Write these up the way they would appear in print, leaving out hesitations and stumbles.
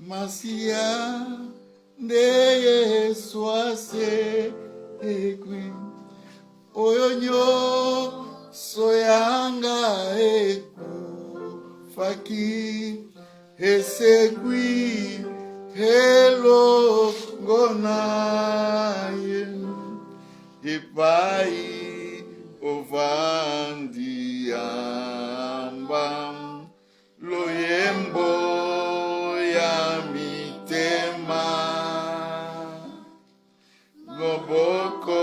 Masia nde Yesu asekwi oyonyo soyanga ekufaki esekwi helo ngonaye ipai ovandiamba loyembo ya mitema loboko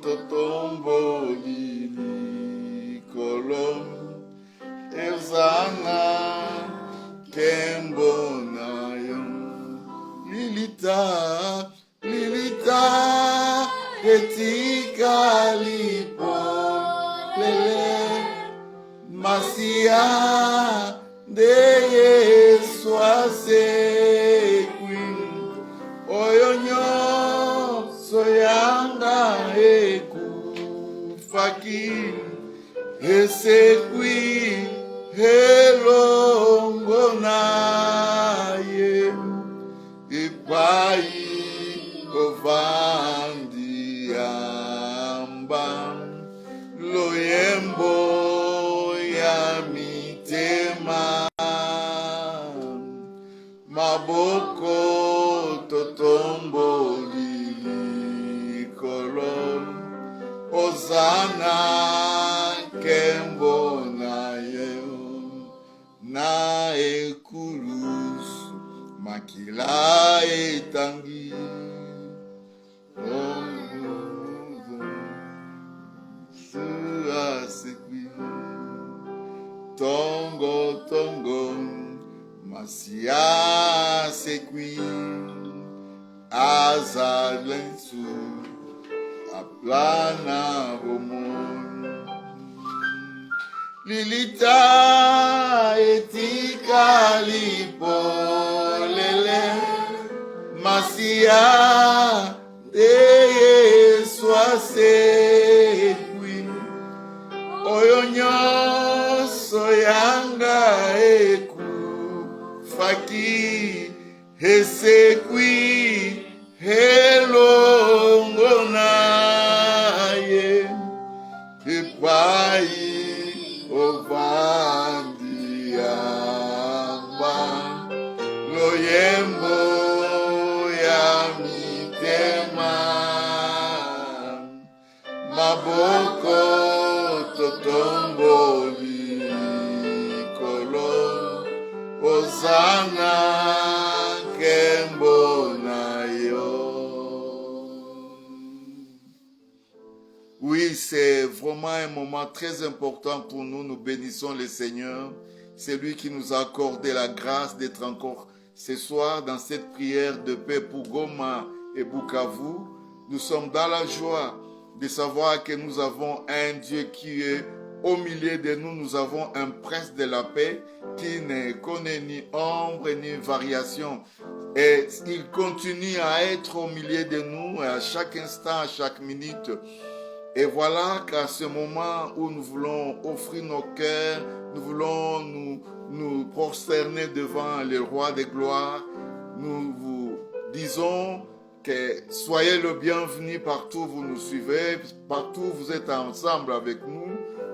totombolili kolom ezana kembo nayo lilita etika lipo lele masia de Yesu asekwi oyonyo soyanga ekufaki esekwi helongo naye ipai ovandiamba loyembo ya mitema maboko totombolili kolom ozana kembo naye na ekulusu makila etangi tongo tongo masia sekwi azalensu aplana bomon lilita etika lipolele masia de Yesu asekwi oyonyo soyanga ekufaki esekwi helongo naye ipai ovandiamba loyembo ya mitema maboko totomboli kolom ozana kembo nayo. Oui, c'est vraiment un moment très important pour nous. Nous bénissons le Seigneur. C'est lui qui nous a accordé la grâce d'être encore ce soir dans cette prière de paix pour Goma et Bukavu. Nous sommes dans la joie de savoir que nous avons un Dieu qui est au milieu de nous. Nous avons un prince de la paix qui ne connaît ni ombre ni variation. Et il continue à être au milieu de nous à chaque instant, à chaque minute. Et voilà qu'à ce moment où nous voulons offrir nos cœurs, nous voulons nous prosterner devant le roi des gloires, nous vous disons que soyez le bienvenu partout où vous nous suivez, partout où vous êtes ensemble avec nous,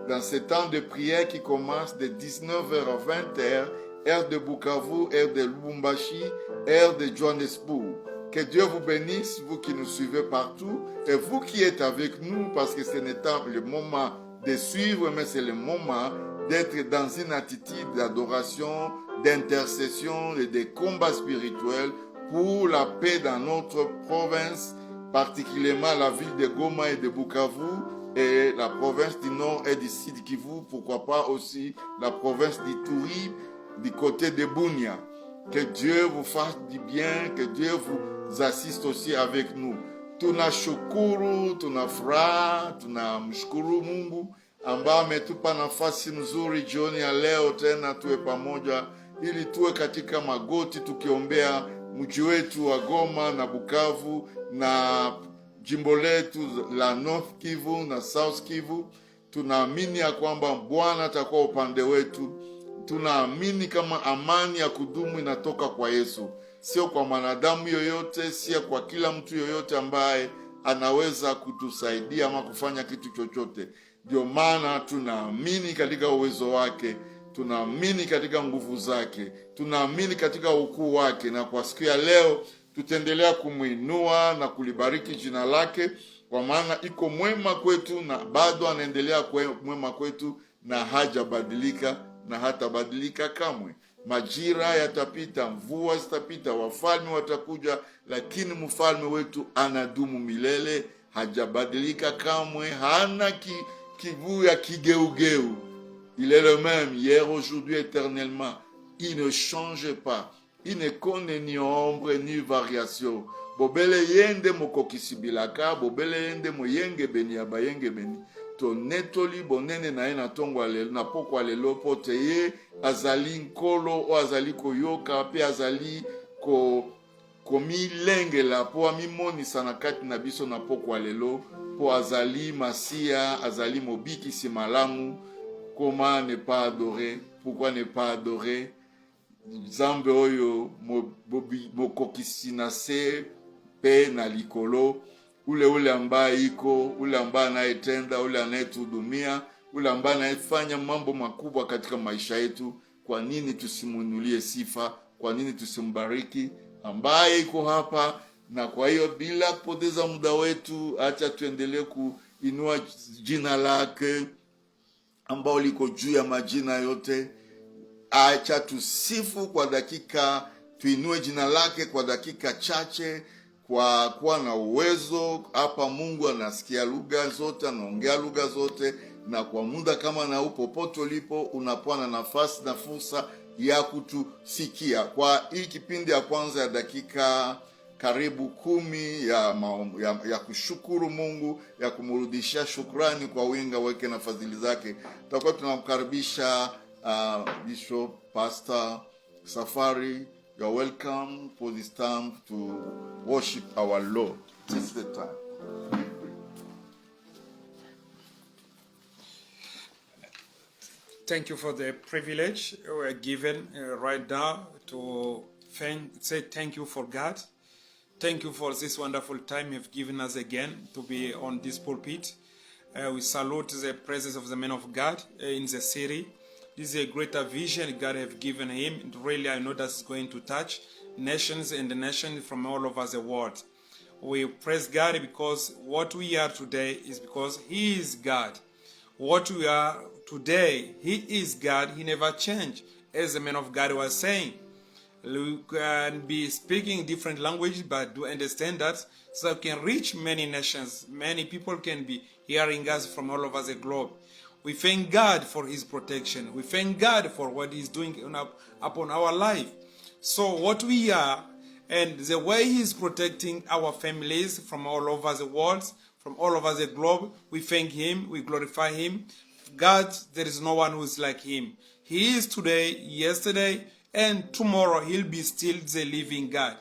dans ce temps de prière qui commence de 19h à 20h, heure de Bukavu, heure de Lubumbashi, heure de Johannesburg. Que Dieu vous bénisse, vous qui nous suivez partout, et vous qui êtes avec nous, parce que ce n'est pas le moment de suivre, mais c'est le moment d'être dans une attitude d'adoration, d'intercession et de combat spirituel pour la paix dans notre province, particulièrement la ville de Goma et de Bukavu, et la province du Nord et du Sud Kivu, pourquoi pas aussi la province d'Ituri, du côté de Bunia. Que Dieu vous fasse du bien, que Dieu vous assiste aussi avec nous. Tunashukuru, tunafuraha, tunamshukuru Mungu ambaye ametupa nafasi nzuri jioni ya leo tena tuwe pamoja ili tuwe katika magoti tukiombea mji wetu wa Goma na Bukavu na jimbo letu la North Kivu na South Kivu. Tunaamini ya kwamba Bwana atakuwa upande wetu. tunaamini kama amani ya kudumu inatoka kwa Yesu, sio kwa mwanadamu yoyote, sio kwa kila mtu yoyote ambaye anaweza kutusaidia ama kufanya kitu chochote. Ndio maana tunaamini katika uwezo wake, tunaamini katika nguvu zake, tunaamini katika ukuu wake, na kwa siku ya leo tutaendelea kumuinua na kulibariki jina lake, kwa maana iko mwema kwetu na bado anaendelea mwema kwetu, na hajabadilika na hatabadilika kamwe. Majira yatapita, mvua zitapita, wafalme watakuja, lakini mfalme wetu anadumu milele, hajabadilika kamwe, hana kivu ya kigeugeu. Il est le même hier, aujourd'hui, éternellement. Il ne change pas. Il ne connaît ni ombre ni variation. Bobele yende mokokisibilaka, bobele yende moyenge beni abayenge beni. Tonetoli bonene na ye na tongwa lelo na pokwa lelo pote ye azali nkolo o azali koyoka pe azali komilengela po amimonisa na kati na biso na pokwa lelo po azali Masia, azali mobikisi malamu. Comment ne pas adorer? Pourquoi ne pas adorer? Nzambe oyo mokokisi na se pe na likolo, ule ambaye iko, ule ambaye anayetenda, ule anayetudumia, ule ambaye anayefanya mambo makubwa katika maisha yetu. Kwa nini tusimunulie sifa? Kwa nini tusimbariki ambaye iko hapa? Na kwa hiyo bila kupoteza muda wetu, acha tuendelee kuinua jina lake ambao liko juu ya majina yote. Acha tusifu kwa dakika, tuinue jina lake kwa dakika chache, kwa kuwa na uwezo hapa. Mungu anasikia lugha zote, anaongea lugha zote, na kwa muda kama na popote ulipo unakuwa na nafasi na fursa ya kutusikia. Kwa hii kipindi ya kwanza ya dakika karibu 10 ya kushukuru Mungu, ya kumrudishia shukrani kwa winga wake na fadhili zake, tutakuwa tunamkaribisha Bishop Pastor Safari. You are welcome for this time to worship our Lord. This is the time. Thank you for the privilege we are given right now to say thank you for God. Thank you for this wonderful time you've given us again to be on this pulpit. We salute the presence of the man of God in the city. This is a greater vision God have given him. And really, I know that's going to touch nations and the nations from all over the world. We praise God because what we are today is because He is God. What we are today, He is God. He never changed. As the man of God was saying, we can be speaking different languages, but do understand that so we can reach many nations. Many people can be hearing us from all over the globe. We thank God for His protection. We thank God for what He's doing upon our life. So what we are and the way He's protecting our families from all over the world, from all over the globe, we thank Him, we glorify Him. God, there is no one who is like Him. He is today, yesterday, and tomorrow He'll be still the living God.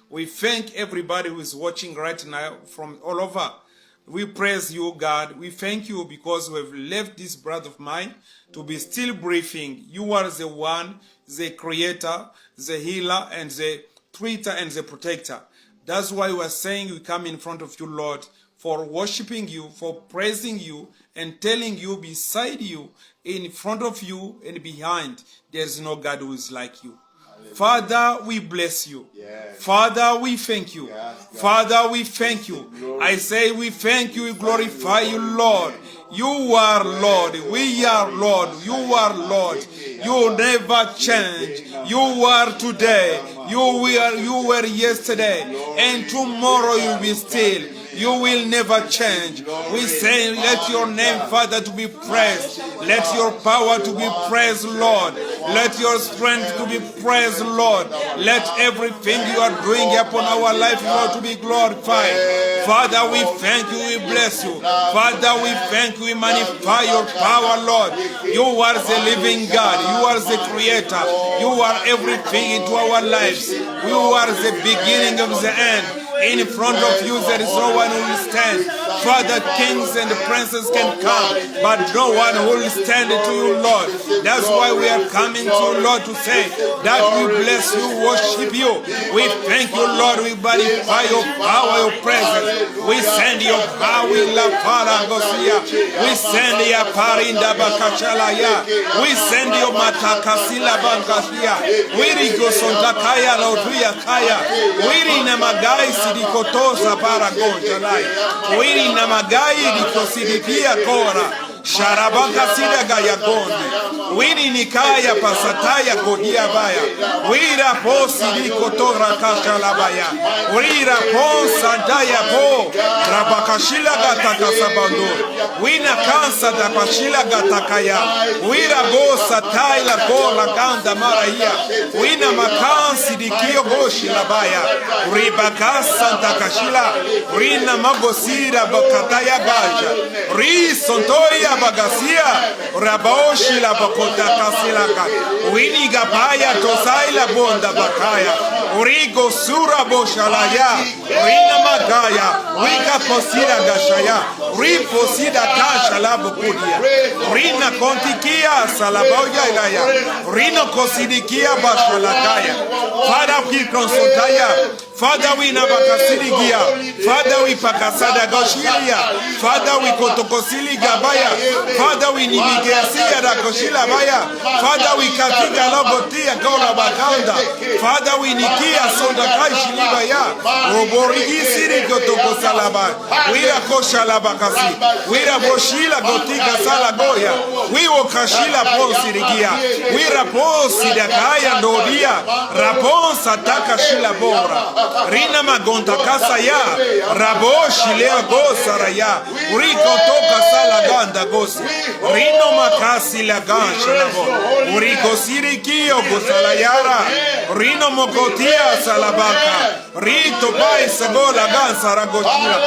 We thank everybody who is watching right now from all over. We praise you, God. We thank you because we have left this brother of mine to be still breathing. You are the one, the creator, the healer, and the treater and the protector. That's why we are saying we come in front of you, Lord, for worshiping you, for praising you, and telling you beside you, in front of you and behind, there's no God who is like you. Father, we bless you. Yes. Father, we thank you. Yes, Father, we thank you. I say we thank you, we glorify you, Lord. You are Lord. We are Lord. You are Lord. You never change. You are today. You were yesterday. And tomorrow you will be still. You will never change. We say, let your name, Father, to be praised. Let your power to be praised, Lord. Let your strength to be praised, Lord. Let everything you are doing upon our life, Lord, to be glorified. Father, we thank you, we bless you. Father, we thank you, we magnify your power, Lord. You are the living God. You are the creator. You are everything into our lives. You are the beginning of the end. In front of you there is no one who will stand. Father, kings and princes can come, but no one will stand to you, Lord. That's why we are coming to you, Lord, to say that we bless you, worship you. We thank you, Lord. We magnify your power, your presence. We send your power in La Paragosia. We send your power in the Bakachalaya. We send your Matakasila Bankasia. We rigo Sontakaya Lotuya Kaya. We rinamagai Sidikotosa Paragonjalai. We rinamagai Dikosidia Kora. Sharabaka sida gaya gondi. Wini nikaya pasataya godia baya. Wira po sidi kotora kasha labaya. Wira po sandaya po. Rabakashila gata kasabando. Wina kansa da pashila gata kaya. Wira go satai la go la ganda maraya. Wina makansi di kiyo goshi labaya. Ribakasa da kashila. Wina magosira bakataya gaja. Ri sontoya bagasia rabaoshi la bakota kasilaka wini gabaya tosai la bonda bakaya urigo sura boshalaya rina magaya wika posira gashaya ripo sida kasha la bokudia rina kontikia salaboya ilaya rino kosidikia bashalakaya Father we consultaya Father we nabakasiligia Father we pakasada goshilia Father we kotokosili gabaya Father we nibigesia da koshila baya Father we katika logotia gola baganda Father we nikia sonda kaishiliba ya oborigi siri kotokosalaba wira kosha labakasi wira boshila gotika sala goya wiwo kashila posirigia wira posi dakaya ndodia raponsa taka shila bora rina magonta kasa ya raboshi leo gosara ya uriko toka sala ganda gosi rino makasi la gansha labo uriko sirikio gosala yara rino mokotia salabaka rito pai sagola gansa ragoshila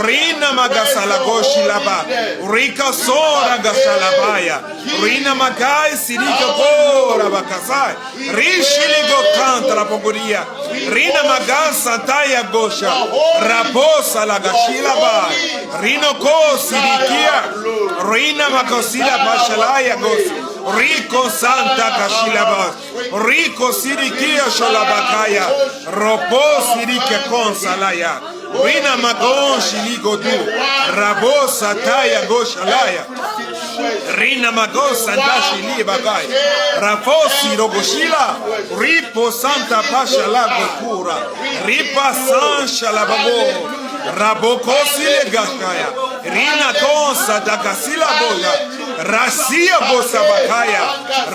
rina magasala goshi laba urika sora gasalabaya rina makai siriko pora bakasai rishiligo kantra poguria rina magasa taya gosha raposa la gashila ba rino ko sirikia rina makosila bashalaya gosi rico santa kashila ba rico sirikia sholabakaya ropo sirike konsalaya rina magon shiligodu rabosa taya goshalaya rina magosa ndashili bagai rafosi rogoshila ripo santa pasha la gokura ripa sansha la babo rabokosi le gashaya rina konsa dakasila boya rasia bosa bakaya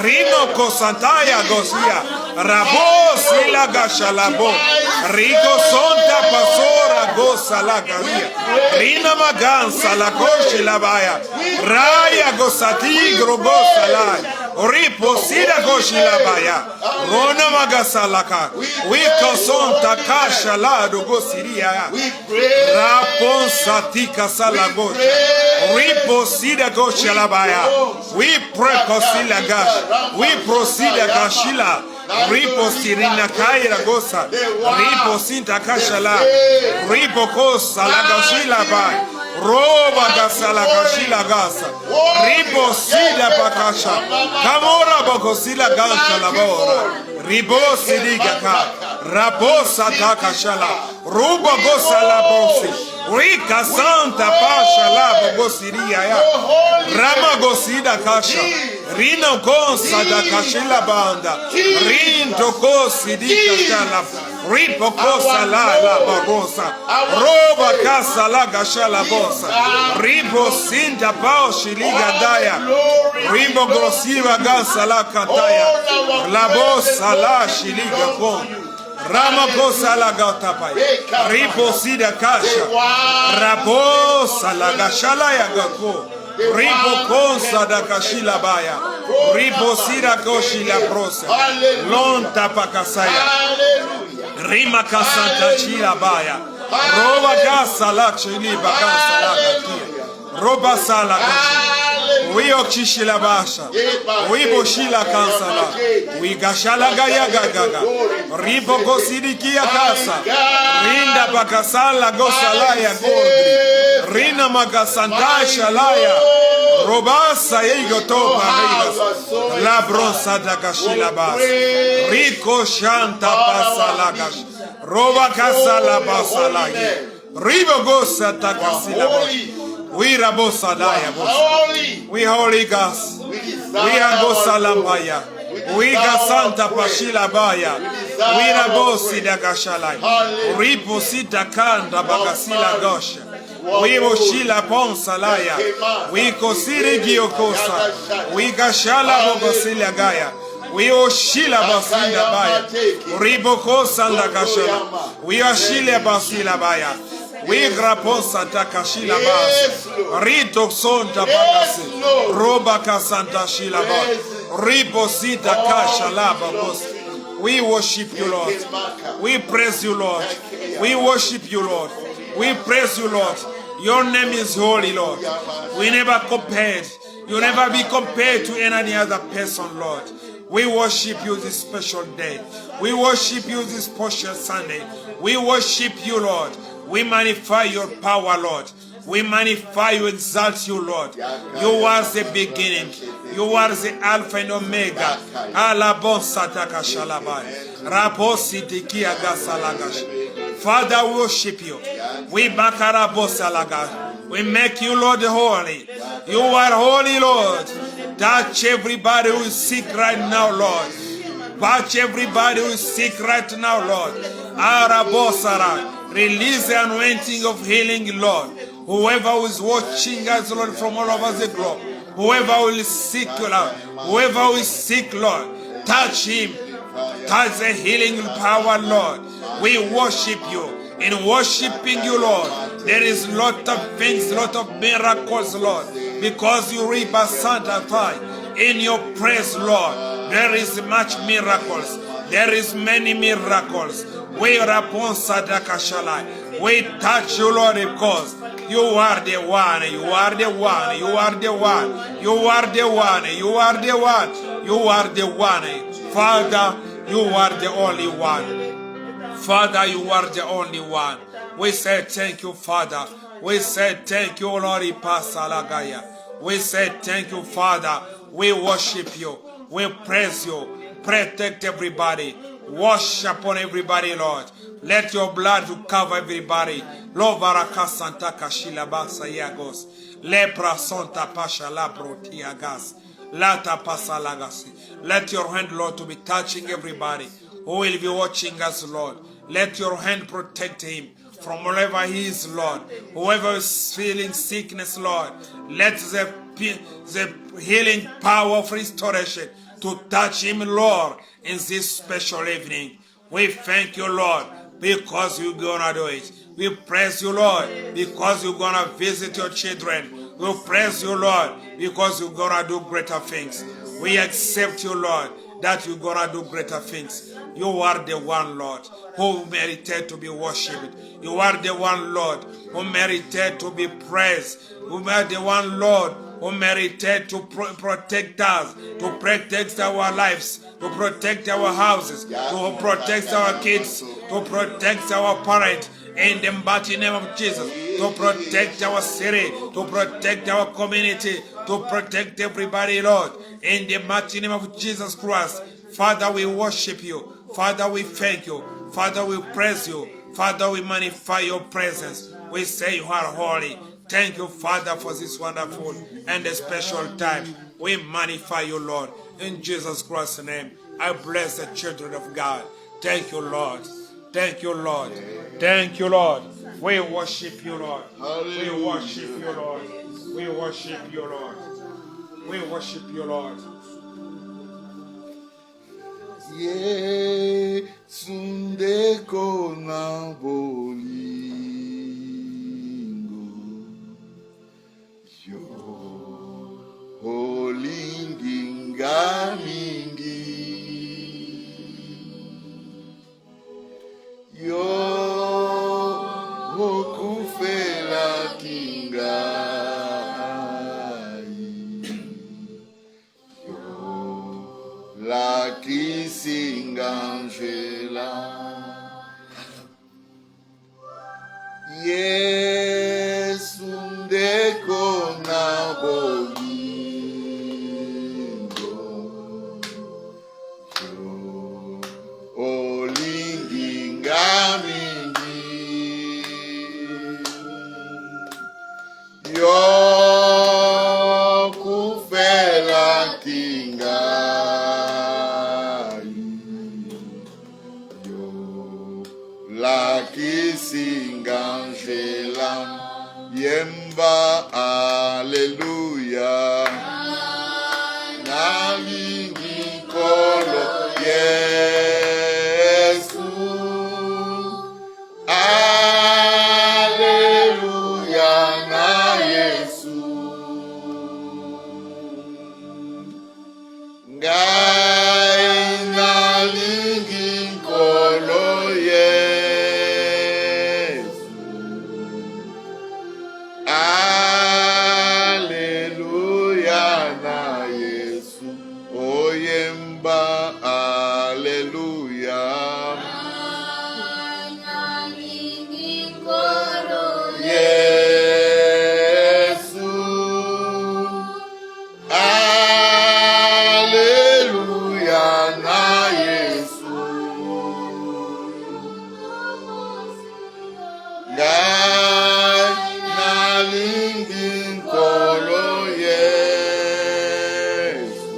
rino kosantaya gosia rabosi la gashalabo rico sonta pasora gosa la garia rina magansa la koshi la baya raya gosati grogosa la ripo sida goshi la baya rona magasalaka wiko sonta kasha la dogosiria raponsa tika sala gosha ripo sida goshi la baya we pray kosila gash we proceed gashila ripo sirina kaira gosa ripo sinta kashala ripo kosa la gashila baya roba gasala gashila gasa ripo sida pakasha kamora bakosila gasha la bora ribo sidiga ka rabosa takashala ruba gosa la bosi Rika Santa Pasha la Bogosiria ya Rama Gosida Kasha Rino Konsa da Kashila Banda Rinto Kosi di Kashala Ripo Kosa la Bagosa Roba Casa la Gashala Bosa Ripo Sinta Paushi Liga Daya Ribo Grosiva Gasa la Kataya La Bosa la Shiliga Kon Rama kosa la gatapai, ripo sida kasha, raposa la gashala ya gako, ripo konsa da kashila baya, ripo sida koshi la prosa, lonta pakasaya, rima kasanta chila baya, roba gasa la chili bagasa la gatia, roba sala gashi, We okishila basha. We boshila kansala. We gashala gaya gaga. Ribo gosirikia kasa. Rinda bakasala gosalaya gondri. Rina magasanda shalaya. Robasa yego topa rigas. La brosa da gashila bas. Rico shanta pasalagas. Roba kasala basalagi. Ribo gosa takasila bas. We rabosa daya bos. We holy gas. We agosa lambaya. We gasanta pashila baya. We rabosi da gashalai. Ripo sita kanda bagasila gosha. We moshila ponsalaya. We kosiri giokosa. We gashala bogosila gaya. We oshila basila baya. Riboko sanda gashala. We oshila basila baya. We graposa takashila bas. Rito sonta bagasi. Roba kasanta shila bas. Riposita kasha laba bos. We worship you, Lord. We praise you, Lord. We worship you, Lord. We praise you, Lord. Your name is holy, Lord. We never compared. You never be compared to any other person, Lord. We worship you this special day. We worship you this special Sunday. We worship you, Lord. We magnify your power, Lord. We magnify you, exalt you, Lord. You are the beginning. You are the Alpha and Omega. Father, we worship you. We we make you, Lord, holy. You are holy, Lord. Touch everybody who is sick right now, Lord. Touch everybody who is sick right now, Lord. Release the anointing of healing, Lord. Whoever who is watching us, Lord, from all over the globe. Whoever who is sick, Lord. Whoever who is sick, Lord. Touch him. Touch the healing power, Lord. We worship you. In worshiping you, Lord, there is lot of things, lot of miracles, Lord. Because you reap a sanctify in your praise, Lord. There is much miracles. There is many miracles. We we touch you, Lord, because you are the one. You are the one. You are the one. You are the one. You are the one. You are the one. Father, you are the only one. Father, you are the only one. We say thank you, Father. We say thank you, Lord. We say thank you, Father. We worship you. We praise you. Protect everybody. Wash upon everybody, Lord. Let your blood to cover everybody. Lord, Baraka Santa Kashila Basa Yagos. Lepra Santa Pasha Labro Tiagas. Lata Pasalagasi. Let your hand, Lord, to be touching everybody who will be watching us, Lord. Let your hand protect him from wherever he is, Lord. Whoever is feeling sickness, Lord, let the healing power of restoration to touch him, Lord, in this special evening. We thank you, Lord, because you're gonna do it. We praise you, Lord, because you're gonna visit your children. We praise you, Lord, because you're gonna do greater things. We accept you, Lord, that you're gonna do greater things. You are the one, Lord, who merited to be worshipped. You are the one, Lord, who merited to be praised. You are the one, Lord, who merited to protect us, to protect our lives, to protect our houses, to protect our kids, to protect our parents, in the mighty name of Jesus, to protect our city, to protect our community, to protect everybody, Lord, in the mighty name of Jesus Christ. Father, we worship you. Father, we thank you. Father, we praise you. Father, we magnify your presence. We say you are holy. Thank you, Father, for this wonderful and a special time. We magnify you, Lord. In Jesus Christ's name, I bless the children of God. Thank you, Lord. Thank you, Lord. Thank you, Lord. We worship you, Lord. We worship you, Lord. We worship you, Lord. We worship you, Lord. Sundeko na bolingo yo olinginga mingi yo okufela kingai lakisingangela yemba aleluya nalingi kolo Yesu aleluya na Yesu ngai nalingi kolo Yesu aleluya na Yesu oyemba aleluya Yesu aleluya na Yesu ngai nalingi nkolo Yesu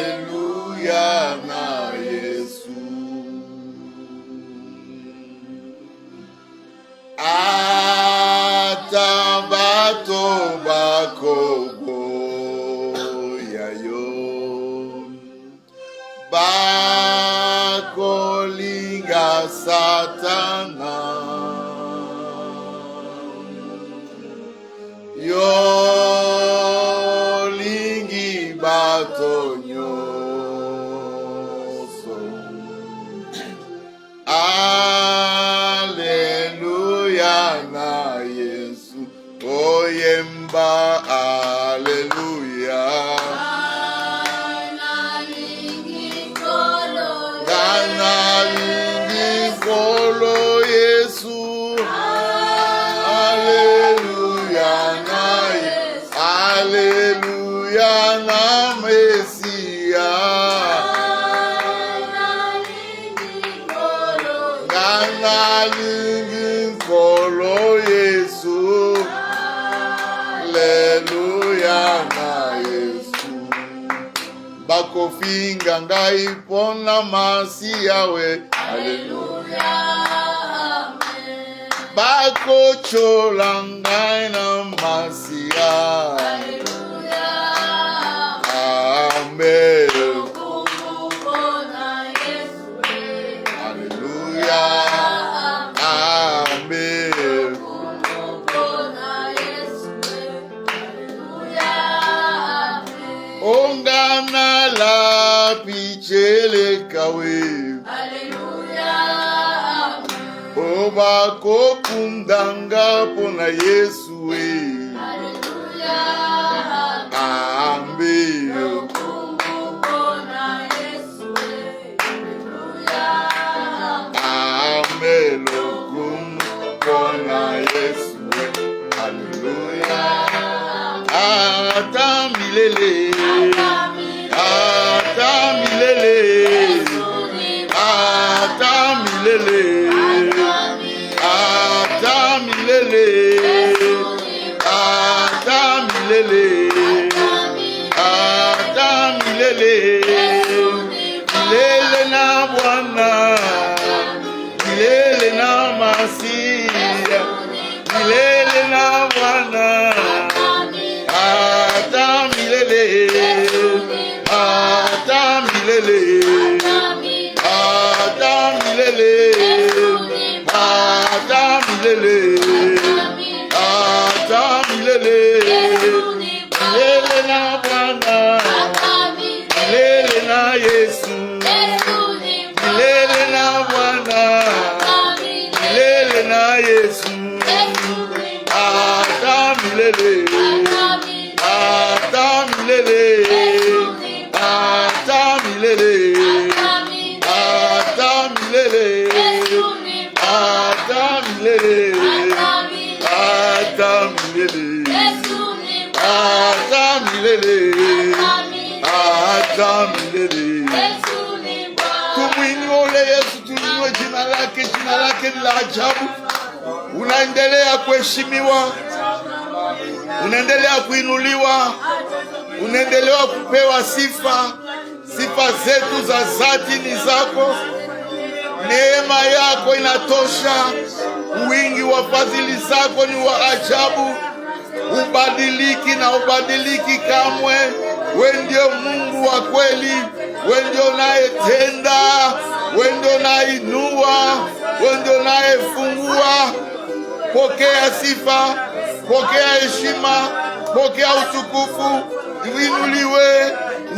aleluya na Yesu atabato bakobo yayo bakolinga satana yolingi bato nyonso aleluya na Yesu oyemba aleluya nalingi kolo Yesu aleluya na Yesu aleluya na Mesia nalingi kolo Yesu aleluya na Yesu bakofinga ngai pona masiawe aleluya bakochola ngai na masia aleluya amen aleluya amen ongana la pichele kawe aleluya oba kokundanga pona Yesu aleluya amen amen pona Yesu aleluya atamilele atamilele atamilele atamilele atamilele atamilele milele na Bwana milele na Masia milele na Bwana atamilele atamilele atamilele atamilele atamilele milele na Bwana milele na Yesu milele na Bwana milele na Yesu atamilele atamilele atamilele atamilele atamilele atamilele atamilele atamilele tumwinue Yesu tuinue jina lake ni la ajabu unaendelea kuheshimiwa unaendelea kuinuliwa unaendelea kupewa sifa Sifa zetu za dhati ni zako. Neema yako inatosha. Wingi wa fadhili zako ni wa ajabu. Ubadiliki na ubadiliki kamwe. Wewe ndio Mungu wa kweli. Wewe ndio unayetenda. Wewe ndio unainua. Wewe ndio unayefungua. Pokea sifa, pokea heshima, pokea utukufu. Uinuliwe,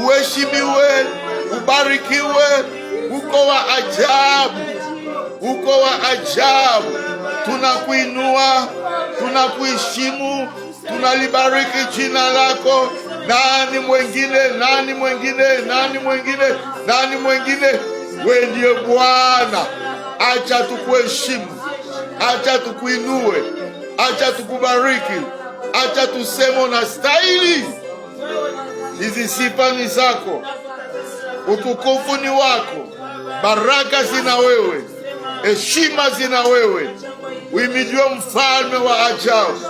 uheshimiwe, ubarikiwe. Uko wa ajabu, uko wa ajabu. Tunakuinua, tunakuheshimu, tunalibariki jina lako. Nani mwengine, nani mwengine, nani mwengine, nani mwengine? Wewe ndiye Bwana. Acha tukuheshimu, acha tukuinue, acha tukubariki, acha tuseme unastahili. Hizi sifa ni zako, utukufu ni wako, baraka zina wewe, heshima zina wewe. Uimidiwe mfalme wa ajabu.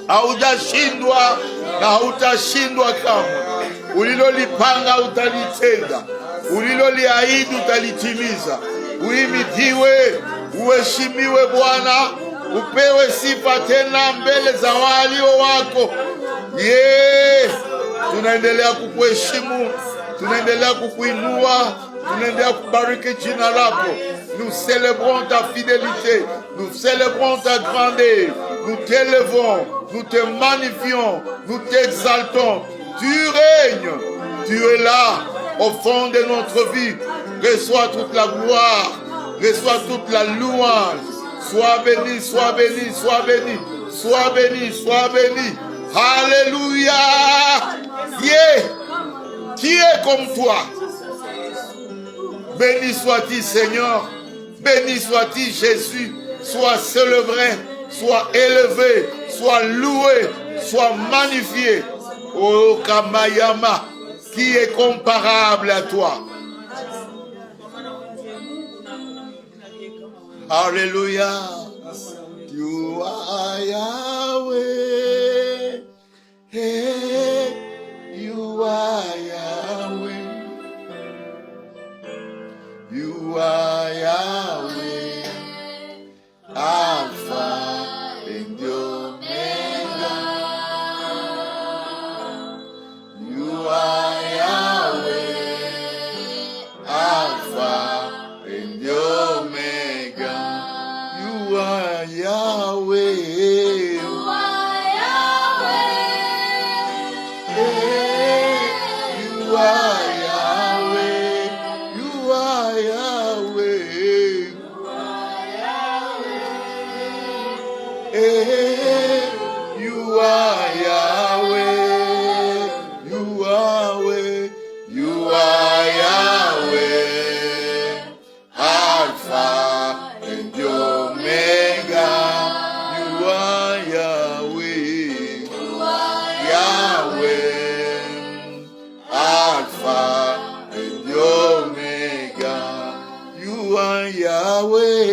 Haujashindwa na hautashindwa kamwe. Ulilolipanga utalitenda, uliloliahidi utalitimiza. Uimidiwe, uheshimiwe Bwana, upewe sifa tena mbele za walio wako. Tunaendelea kukuheshimu, tunaendelea kukuinua, tunaendelea kubariki jina lako. Nous célébrons ta fidélité, nous célébrons ta grandeur, nous t'élevons, nous te magnifions, nous t'exaltons. Tu règnes, tu es là au fond de notre vie. Reçois toute la gloire, reçois toute la louange. Sois béni, sois béni, sois béni, sois béni, sois béni. Alléluia. Qui est comme toi? Béni sois-tu, Seigneur. Béni sois-tu, Jésus. Sois célébré, sois élevé, sois loué, sois magnifié. Oh Kamayama, qui est comparable à toi? Alléluia. You are Yahweh. Hey, you are Yahweh. You are Yahweh. Alpha and Omega. You are Yahweh. Alpha and Omega. You are Yahweh. You are Yahweh. You are Yahweh. You are Yahweh. You are Yahweh. You are Yahweh. You are Yahweh. Alpha and Omega. You are Yahweh. Yahweh. Alpha and Omega. You are Yahweh.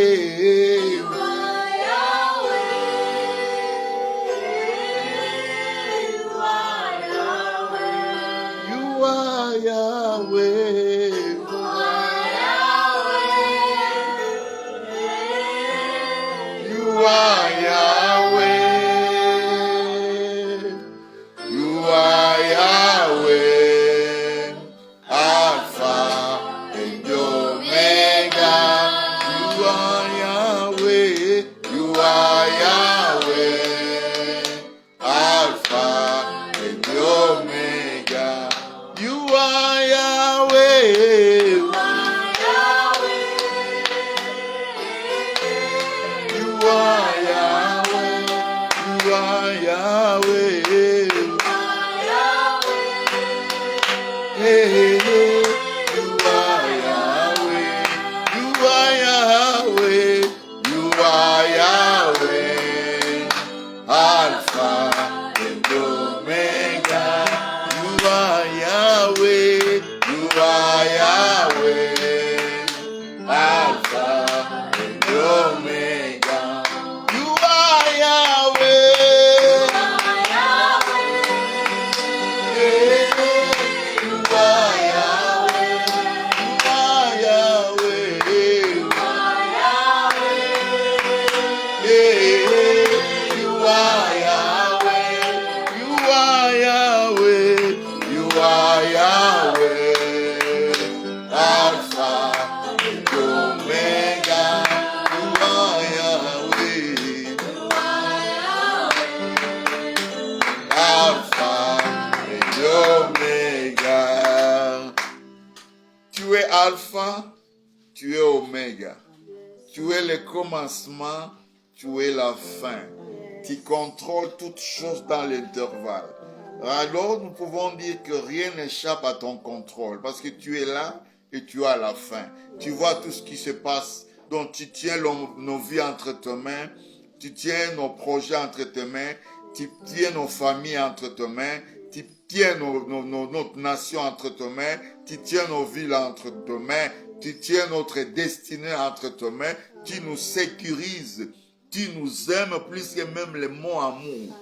You are Yahweh. You are Yahweh. You are Yahweh. Alpha and Omega. You are Yahweh. You are Yahweh. Alpha and Omega. You are Yahweh. You are Yahweh. You are Yahweh. Hey, hey, hey. You are Yahweh. You are Yahweh. You are Yahweh. Alpha and Omega. You are Yahweh. You are Yahweh. Alpha and Omega. You are Yahweh. Yeah, you are Yahweh. Tu es Alpha, tu es Oméga. Tu es le commencement, tu es la fin. Tu contrôles toutes choses dans l'intervalle. Alors nous pouvons dire que rien n'échappe à ton contrôle parce que tu es là et tu as la fin. Tu vois tout ce qui se passe. Donc tu tiens nos vies entre tes mains, tu tiens nos projets entre tes mains, tu tiens nos familles entre tes mains, tu tiens notre nation entre tes mains, tu tiens nos villes entre tes mains, tu tiens notre destinée entre tes mains, tu nous sécurises, tu nous aimes plus que même le mot amour.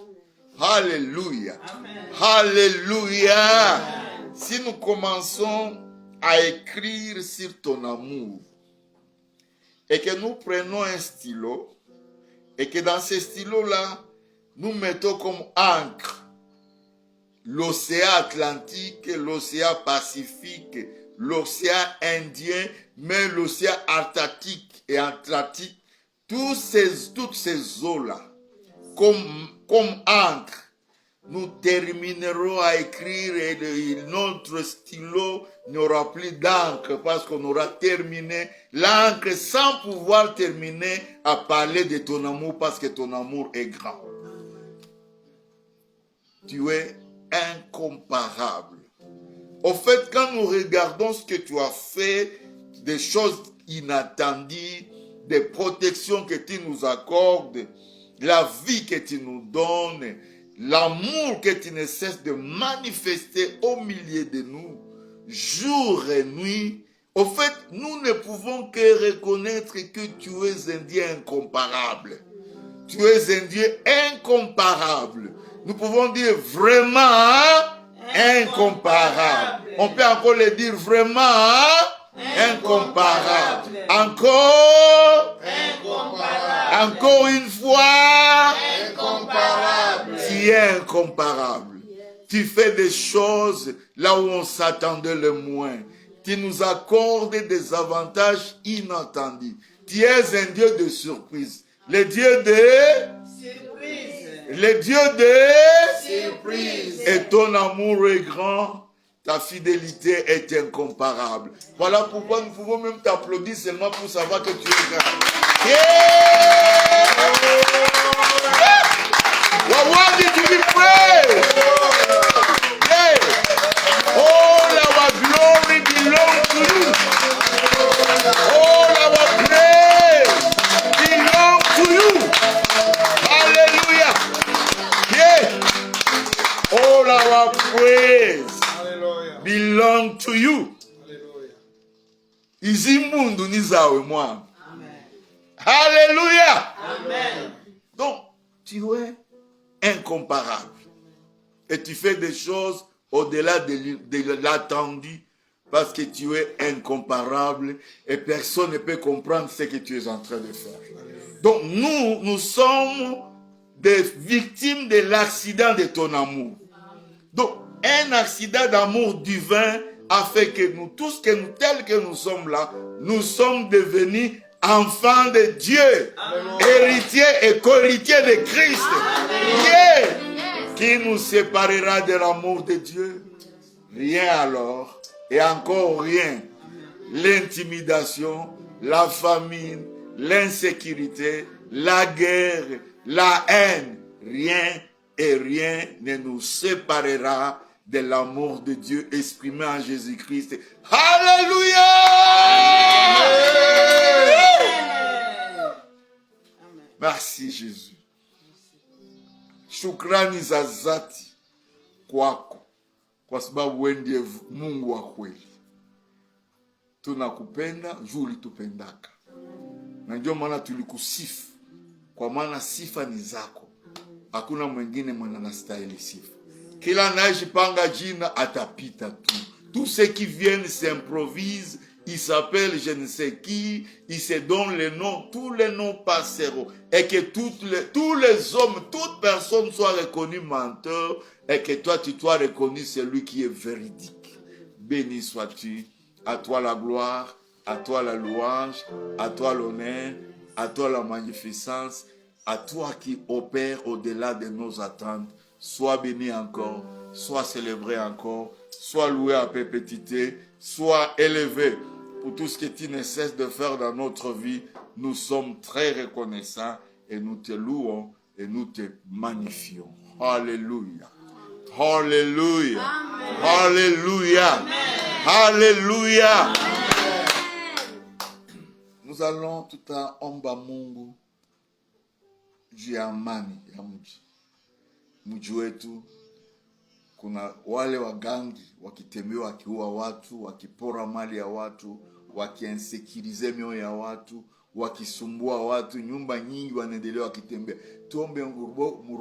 Alléluia. Amen. Alléluia. Amen. Si nous commençons à écrire sur ton amour et que nous prenons un stylo et que dans ce stylo-là, nous mettons comme encre l'océan Atlantique, l'océan Pacifique, l'océan Indien, mais l'océan Arctique et Atlantique, toutes ces eaux-là, comme encre, nous terminerons à écrire et notre stylo n'aura plus d'encre parce qu'on aura terminé l'encre sans pouvoir terminer à parler de ton amour parce que ton amour est grand. Tu es incomparable. Au fait, quand nous regardons ce que tu as fait, des choses inattendues, des protections que tu nous accordes, la vie que tu nous donnes, l'amour que tu ne cesses de manifester au milieu de nous, jour et nuit. Au fait, nous ne pouvons que reconnaître que tu es un Dieu incomparable. Tu es un Dieu incomparable. Nous pouvons dire vraiment incomparable. On peut encore le dire vraiment incomparable. Encore incomparable. Encore une fois incomparable. Tu es incomparable. Tu fais des choses là où on s'attendait le moins. Tu nous accordes des avantages inattendus. Tu es un Dieu de surprise. Le Dieu de surprise. Le Dieu de surprise. Et ton amour est grand. Ta fidélité est incomparable. Voilà pourquoi nous pouvons même t'applaudir seulement pour savoir que tu es grand. Yeah! We're worthy to be praised. Yeah! All our glory belongs to you. All our praise belongs to you. Hallelujah. Yeah! All our praise belong to you. Izi mundu ni zawe mwana. Alléluia. Amen. Donc, tu es incomparable. Et tu fais des choses au-delà de l'attendu parce que tu es incomparable et personne ne peut comprendre ce que tu es en train de faire. Donc, nous sommes des victimes de l'accident de ton amour. Donc, un accident d'amour divin a fait que nous tous, tels que nous sommes là, nous sommes devenus enfants de Dieu, héritiers et co-héritiers de Christ. Yeah. Qui nous séparera de l'amour de Dieu? Rien alors, et encore rien. L'intimidation, la famine, l'insécurité, la guerre, la haine, rien et rien ne nous séparera de l'amour de Dieu exprimé en Jésus-Christ. Alléluia! Merci Jésus. Shukrani za dhati kwako kwa sababu wewe ndiye Mungu wa kweli. Tunakupenda juu ulitupendaka. Na ndio maana tulikusifu. Kwa maana sifa ni zako. Hakuna mwingine mwana anastahili sifa. Kila anayejipanga jina atapita tu. Tous ceux qui viennent s'improvisent, ils s'appellent je ne sais qui, ils se donnent les noms, tous les noms passeront. Et que tous les hommes, toute personne soit reconnue menteur et que toi tu sois reconnu celui qui est véridique. Béni sois-tu, à toi la gloire, à toi la louange, à toi l'honneur, à toi la magnificence, à toi qui opères au-delà de nos attentes. Sois béni encore, sois célébré encore, sois loué à perpétuité, sois élevé pour tout ce que tu ne cesses de faire dans notre vie. Nous sommes très reconnaissants et nous te louons et nous te magnifions. Alléluia. Alléluia. Alléluia. Alléluia. Nous allons tout à omba Mungu juu ya amani ya mji. Mji wetu kuna wale wagangi wakitembea wakiua watu, wakipora mali ya watu, wakiinsekirize mioyo ya watu, wakisumbua watu, nyumba nyingi wanaendelea wakitembea. Tuombe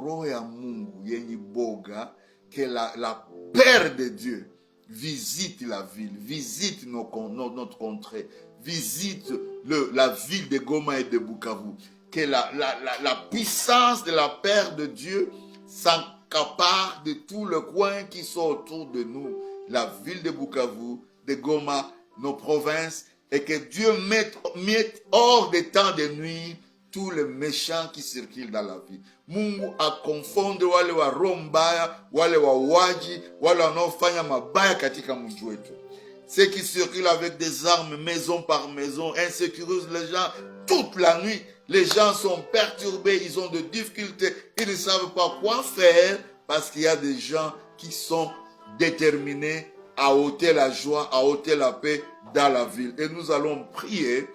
roho ya Mungu yenye boga, que la paix de Dieu visite la ville, visite notre contrée, visite la ville de Goma et de Bukavu. Que la puissance de la paix de Dieu s'accapare de tout le coin qui sont autour de nous, la ville de Bukavu, de Goma, nos provinces, et que Dieu mette hors des temps de nuit tous les méchants qui circulent dans la vie. Mungu akonfonde wale wa roho mbaya, wale wawaji, wale wanaofanya mabaya katika mji wetu. Ceux qui circulent avec des armes maison par maison, insécurisent les gens toute la nuit. Les gens sont perturbés, ils ont des difficultés, ils ne savent pas quoi faire parce qu'il y a des gens qui sont déterminés à ôter la joie, à ôter la paix dans la ville. Et nous allons prier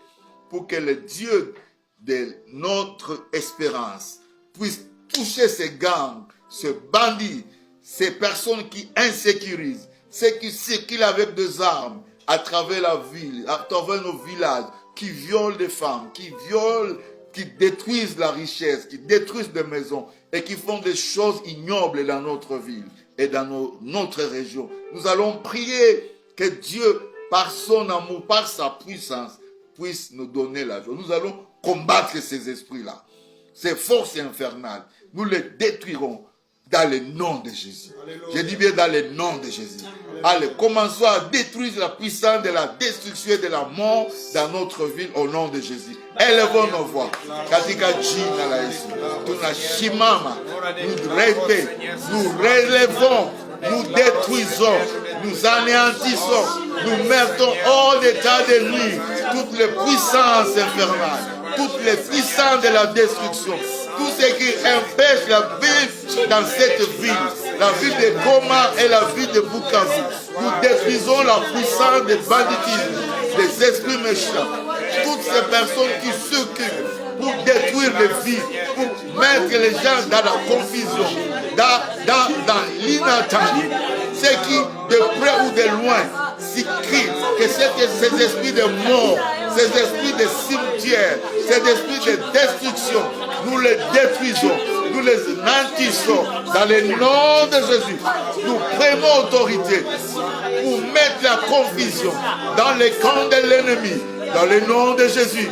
pour que le Dieu de notre espérance puisse toucher ces gangs, ces bandits, ces personnes qui insécurisent, ceux qui circulent avec des armes à travers la ville, à travers nos villages, qui violent des femmes, qui détruisent la richesse, qui détruisent des maisons et qui font des choses ignobles dans notre ville et dans notre région. Nous allons prier que Dieu, par son amour, par sa puissance, puisse nous donner la joie. Nous allons combattre ces esprits-là, ces forces infernales. Nous les détruirons dans le nom de Jésus. Alléluia. Je dis bien dans le nom de Jésus. Alléluia. Allez, commençons à détruire la puissance de la destruction et de la mort dans notre ville au nom de Jésus. Élevons nos voix. Katika jina la Yesu. Tunashimama, nous relevons, nous détruisons, nous anéantissons, nous mettons hors d'état de nuit toutes les puissances infernales, toutes les puissances de la destruction, tout ce qui empêche la vie dans cette ville, la ville de Goma et la ville de Bukavu. Nous détruisons la puissance des banditismes, des esprits méchants, toutes ces personnes qui s'occupent pour détruire les vies, pour mettre les gens dans la confusion, dans l'inattendu. Ceux qui, de près ou de loin, s'écrivent que ces esprits de mort, ces esprits de cimetière, ces esprits de destruction, nous les détruisons, nous les anéantissons dans le nom de Jésus. Nous prenons autorité pour mettre la confusion dans les camps de l'ennemi, dans le nom de Jésus.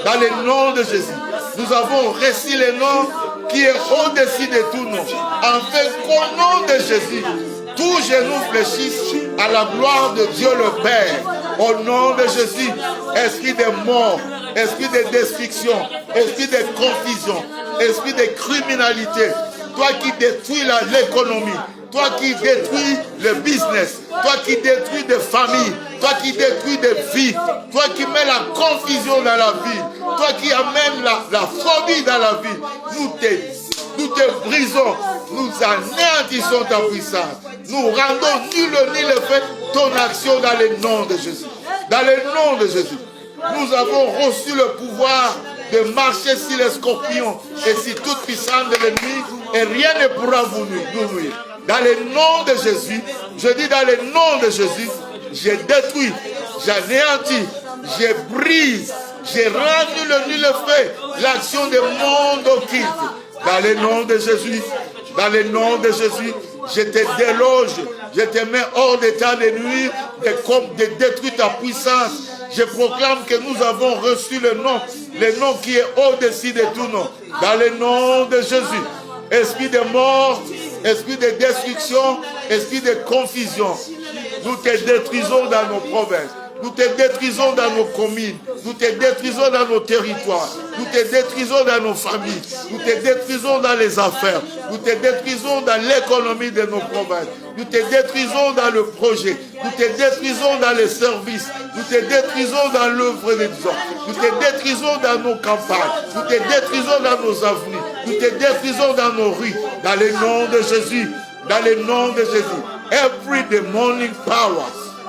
Dans le nom de Jésus, nous avons reçu le nom qui est au-dessus de tout nom. Afin qu'au nom de Jésus, tout genou fléchisse à la gloire de Dieu le Père. Au nom de Jésus, esprit de mort, esprit de destruction, esprit de confusion, esprit de criminalité, toi qui détruis l'économie, toi qui détruis le business, toi qui détruis des familles, toi qui détruis des vies, toi qui mets la confusion dans la vie, toi qui amènes la phobie dans la vie, nous te brisons, nous anéantissons ta puissance, nous rendons nul ni le fait ton action dans le nom de Jésus. Dans le nom de Jésus, nous avons reçu le pouvoir de marcher sur les scorpions et sur toute puissance de l'ennemi et rien ne pourra nous nuire. Dans le nom de Jésus, je dis dans le nom de Jésus, je détruis, j'anéantis, je brise, je rends nul le fait l'action du monde occulte. Dans le nom de Jésus, dans le nom de Jésus, je te déloge, je te mets hors d'état de nuire, de détruire ta puissance. Je proclame que nous avons reçu le nom qui est au-dessus de tout nom. Dans le nom de Jésus, esprit de mort, esprit de destruction, esprit de confusion, nous te détruisons dans nos provinces. Nous te détruisons dans nos communes. Nous te détruisons dans nos territoires. Nous te détruisons dans nos familles. Nous te détruisons dans les affaires. Nous te détruisons dans l'économie de nos provinces. Nous te détruisons dans le projet. Nous te détruisons dans les services. Nous te détruisons dans l'œuvre des hommes. Nous te détruisons dans nos campagnes. Nous te détruisons dans nos avenues. Nous te détruisons dans nos rues. Dans le nom de Jésus. Dans le nom de Jésus. Every demonic power.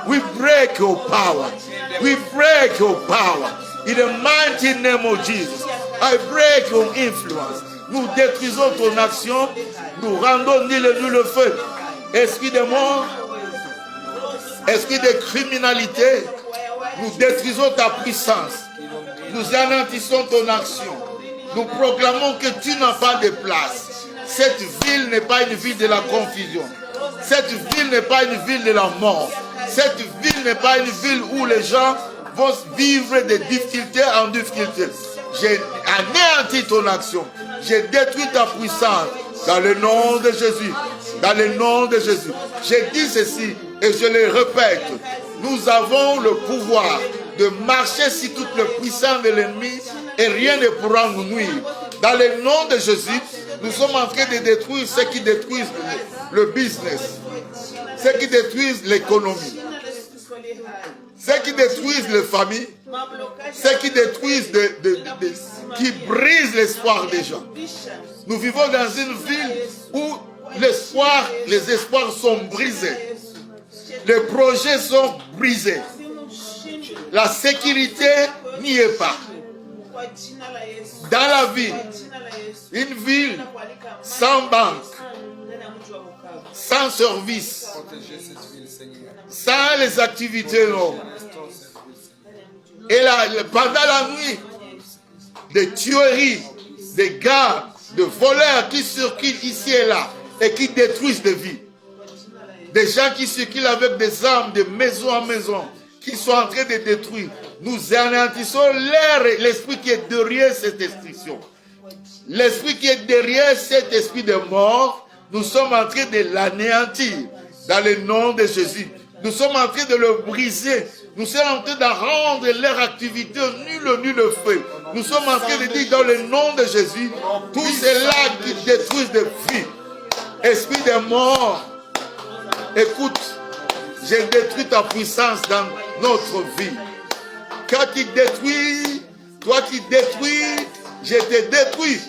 We break your power. We break your power. In the mighty name of Jesus. I break your influence. Nous détruisons ton action. Nous rendons nul le feu. Esprit de mort. Esprit de criminalité. Nous détruisons ta puissance. Nous anéantissons ton action. Nous proclamons que tu n'as pas de place. Cette ville n'est pas une ville de la confusion. Cette ville n'est pas une ville de la mort. Cette ville n'est pas une ville où les gens vont vivre de difficulté en difficulté. J'ai anéanti ton action. J'ai détruit ta puissance. Dans le nom de Jésus. Dans le nom de Jésus. J'ai dit ceci et je le répète. Nous avons le pouvoir de marcher sur toute la puissance de l'ennemi et rien ne pourra nous nuire. Dans le nom de Jésus, nous sommes en train de détruire ceux qui détruisent le business, ceux qui détruisent l'économie, ceux qui détruisent les familles, ceux qui détruisent, qui brisent l'espoir des gens. Nous vivons dans une ville où les espoirs sont brisés. Les projets sont brisés. La sécurité n'y est pas. Dans la ville, une ville sans banque, sans service, sans les activités normales. Et là, pendant la nuit, des tueries, des gars, de voleurs qui circulent ici et là et qui détruisent des vies. Des gens qui circulent avec des armes de maison en maison, qui sont en train de détruire. Nous anéantissons l'esprit qui est derrière cette destruction. L'esprit qui est derrière cet esprit de mort, nous sommes en train de l'anéantir dans le nom de Jésus. Nous sommes en train de le briser. Nous sommes en train de rendre leur activité nul le feu. Nous sommes en train de dire dans le nom de Jésus, tous ceux-là qui détruisent des vies, esprit de mort, écoute, j'ai détruit ta puissance dans notre vie. Quand tu détruis, toi qui détruis, je te détruis.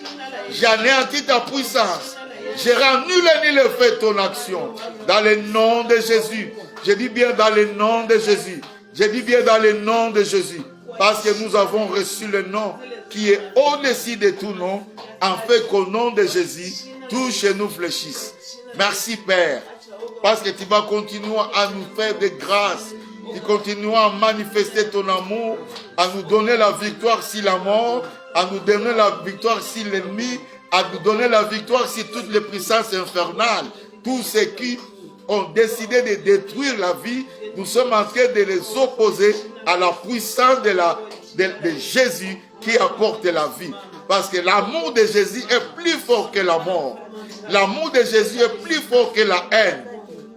J'anéantis ta puissance. J'ai rendu le fait ton action. Dans le nom de Jésus. Je dis bien dans le nom de Jésus. Je dis bien dans le nom de Jésus. Parce que nous avons reçu le nom qui est au-dessus de tout nom, afin qu'au nom de Jésus, tout chez nous fléchisse. Merci Père. Parce que tu vas continuer à nous faire des grâces. Tu continues à manifester ton amour, à nous donner la victoire sur la mort, à nous donner la victoire sur l'ennemi, à nous donner la victoire sur toutes les puissances infernales. Tous ceux qui ont décidé de détruire la vie, nous sommes en train de les opposer à la puissance de Jésus qui apporte la vie. Parce que l'amour de Jésus est plus fort que la mort. L'amour de Jésus est plus fort que la haine.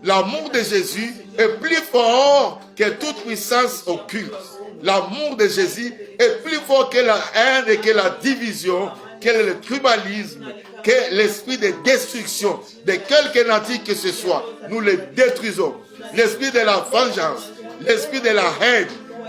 L'amour de Jésus est plus fort que toute puissance occulte. L'amour de Jésus est plus fort que la haine et que la division, que le tribalisme, que l'esprit de destruction de quelque nature que ce soit. Nous le détruisons. L'esprit de la vengeance, l'esprit de la haine,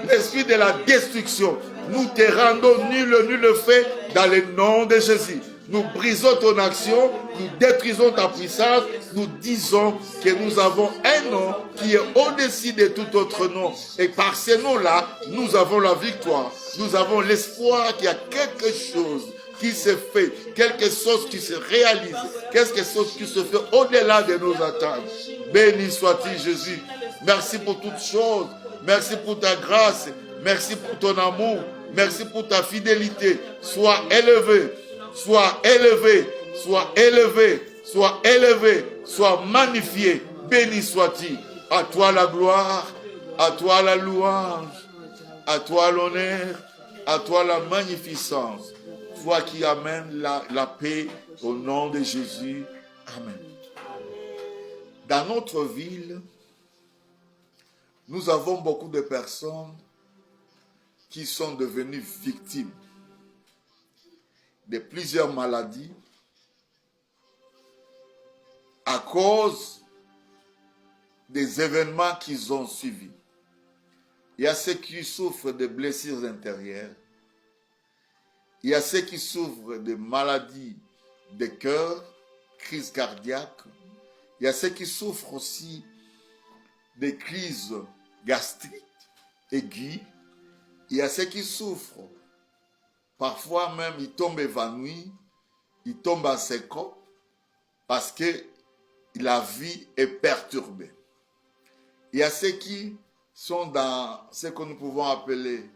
l'esprit de la destruction. Nous te rendons nul fait dans le nom de Jésus. Nous brisons ton action, nous détruisons ta puissance, nous disons que nous avons un nom qui est au-dessus de tout autre nom. Et par ce nom-là, nous avons la victoire. Nous avons l'espoir qu'il y a quelque chose qui se fait, quelque chose qui se réalise, quelque chose qui se fait au-delà de nos attentes. Béni sois-tu Jésus. Merci pour toutes choses. Merci pour ta grâce. Merci pour ton amour. Merci pour ta fidélité. Sois élevé. Sois élevé, sois élevé, sois élevé, sois magnifié, béni sois-tu. À toi la gloire, à toi la louange, à toi l'honneur, à toi la magnificence. Toi qui amènes la paix au nom de Jésus. Amen. Dans notre ville, Nous avons beaucoup de personnes qui sont devenues victimes de plusieurs maladies à cause des événements qu'ils ont suivis. Il y a ceux qui souffrent de blessures intérieures. Il y a ceux qui souffrent de maladies de cœur, crises cardiaques. Il y a ceux qui souffrent aussi des crises gastriques aiguës. Il y a ceux qui souffrent. Parfois même, ils tombent évanouis, ils tombent en syncope parce que la vie est perturbée. Il y a ceux qui sont dans ce que nous pouvons appeler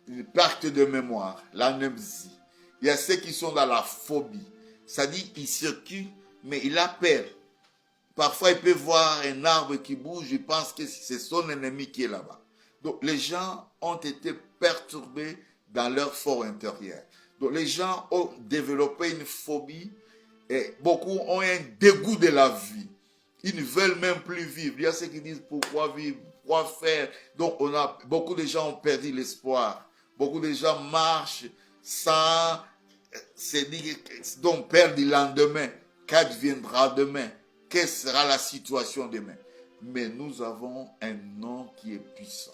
une perte de mémoire, l'amnésie. Il y a ceux qui sont dans la phobie. C'est-à-dire qu'il circule, mais il a peur. Parfois, il peut voir un arbre qui bouge, il pense que c'est son ennemi qui est là-bas. Donc, les gens ont été perturbés dans leur fort intérieur. Donc, les gens ont développé une phobie et beaucoup ont un dégoût de la vie. Ils ne veulent même plus vivre. Il y a ceux qui disent pourquoi vivre, pourquoi faire. Donc, beaucoup de gens ont perdu l'espoir. Beaucoup de gens marchent sans se dire, donc perdent le lendemain. Qu'adviendra demain? Quelle sera la situation demain? Mais nous avons un nom qui est puissant.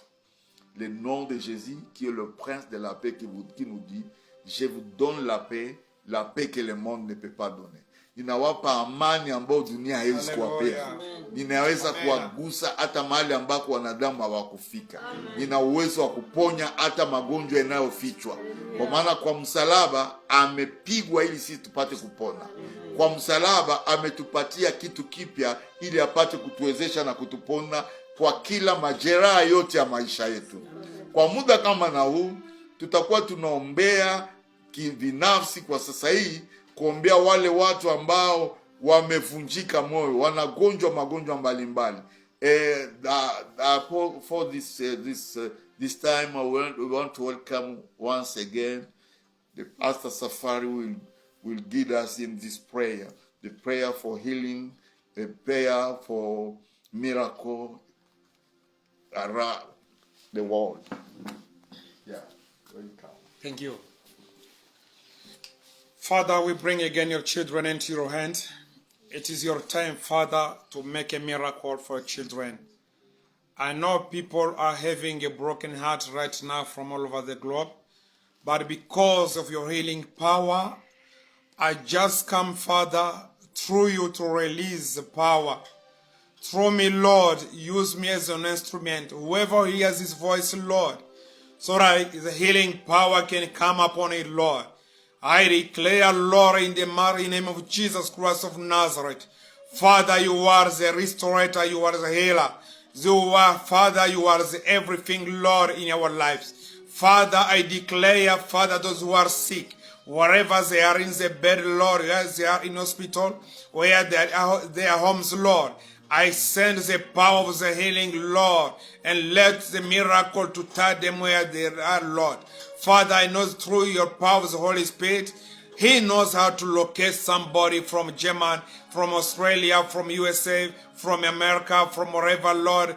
Le nom de Jésus qui est le prince de la paix qui nous dit, je vous donne la paix que le monde ne peut pas donner. Ninawapa amani ambao dunia haiwezi kuwapea. Ninaweza kuwagusa hata mahali ambako wanadamu hawakufika. Nina uwezo wa kuponya hata magonjwa yanayofichwa. Kwa maana kwa msalaba amepigwa ili sisi tupate kupona. Kwa msalaba ametupatia kitu kipya ili apate kutuwezesha na kutupona kwa kila majeraha yote ya maisha yetu. Kwa muda kama na huu tutakuwa tunaombea kibinafsi kwa sasa hii, kuombea wale watu ambao wamevunjika moyo, wanagonjwa magonjwa mbalimbali. For this time we want to welcome once again the Pastor Safari will guide us in this prayer, the prayer for healing, the prayer for miracle around the world. Yeah, welcome. Thank you. Father, we bring again your children into your hands. It is your time, Father, to make a miracle for your children. I know people are having a broken heart right now from all over the globe, but because of your healing power, I just come, Father, through you to release the power. Through me, Lord, use me as an instrument. Whoever hears his voice, Lord, so that the healing power can come upon it, Lord. I declare, Lord, in the mighty name of Jesus Christ of Nazareth, Father, you are the restorer, you are the healer. Father, you are the everything, Lord, in our lives. Father, I declare, Father, those who are sick, wherever they are in the bed, Lord, as they are in hospital, where they are their homes, Lord, I send the power of the healing, Lord, and let the miracle to touch them where they are, Lord. Father, I know through your power of the Holy Spirit, He knows how to locate somebody from Germany, from Australia, from USA, from America, from wherever, Lord,